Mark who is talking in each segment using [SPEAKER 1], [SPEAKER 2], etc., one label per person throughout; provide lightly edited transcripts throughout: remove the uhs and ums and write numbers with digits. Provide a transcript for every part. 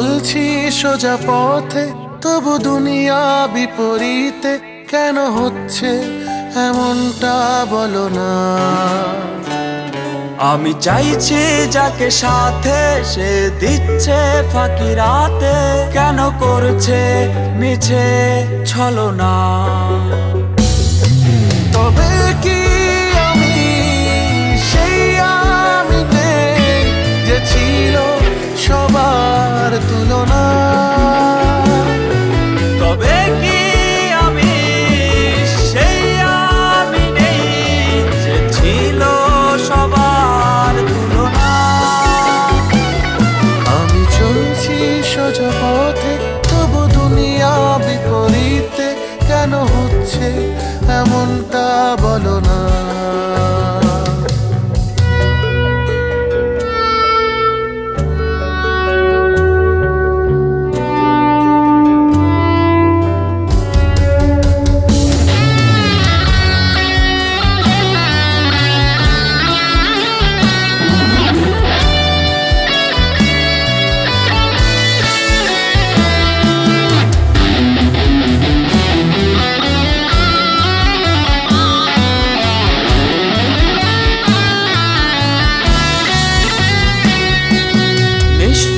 [SPEAKER 1] চলছি সোজা পথে, তবু দুনিয়া বিপরীতে। কেন হচ্ছে এমনটা বলো না।
[SPEAKER 2] আমি চাইছি যাকে সাথে, সে দিচ্ছে ফাঁকি রাতে। কেন করছে মিছে ছলনা।
[SPEAKER 1] তবে কি আমি সেই আমি নেই যে ছিল সবার তুলনা।
[SPEAKER 2] তবে কি আমি সেই আমি নেই যে ছিল সবার তুলনা।
[SPEAKER 1] আমি চলছি সোজা পথে, তবু দুনিয়া বিপরীতে। কেন হচ্ছে এমনটা বলো না।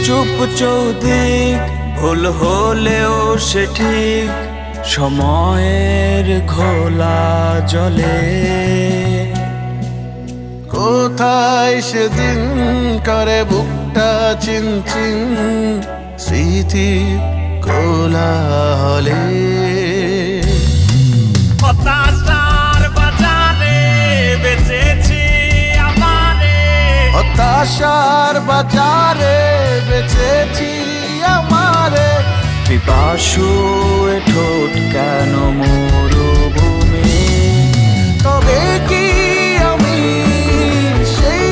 [SPEAKER 2] চুপ চৌদিক ভুল হলেও সে ঠিক সময়ের ঘোলা জলে।
[SPEAKER 1] কোথায় সেদিন করে বুকটা চিনচিন স্মৃতি কোলাহলে।
[SPEAKER 2] হতাশার বাজারে বেঁচেছি আমারে।
[SPEAKER 1] হতাশার বাজারে বেঁচেছি আমারে।
[SPEAKER 2] পিপাসু এ ঠোঁট কেন মরুভূমি।
[SPEAKER 1] তবে কি আমি সেই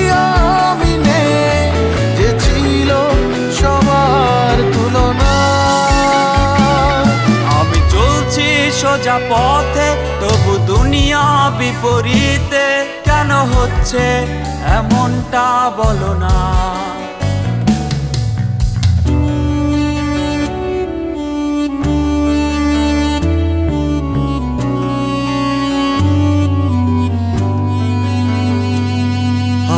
[SPEAKER 1] আমি নেই যে ছিল সবার তুলনা।
[SPEAKER 2] আমি চলছি সোজা পথে, তবু দুনিয়া বিপরীতে। কেন হচ্ছে এমনটা বলো না।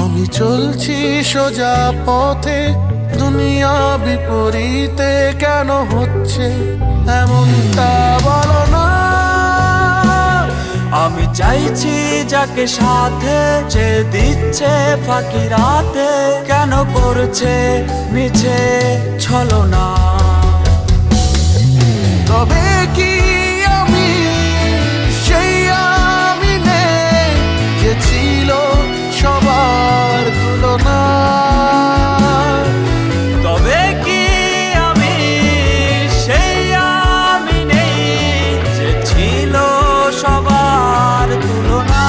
[SPEAKER 1] আমি চলছি সোজা পথে, দুনিয়া বিপরীতে। কেন হচ্ছে এমনটা বলো না।
[SPEAKER 2] আমি চাইছি যাকে সাথে, যে দিচ্ছে ফাঁকি রাতে। কেন করছে মিছে ছলনা।
[SPEAKER 1] তবে কি আমি সেই আমি নেই যে ছিল সবার তুলনা।
[SPEAKER 2] তবে কি আমি সেই আমি নেই যে ছিল সবার তুলনা।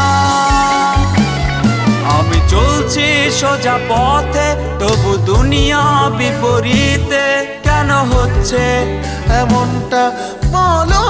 [SPEAKER 2] আমি চলছি সোজা পথে, তবু দুনিয়া বিপরীতে। কেন হচ্ছে
[SPEAKER 1] এমনটা বলো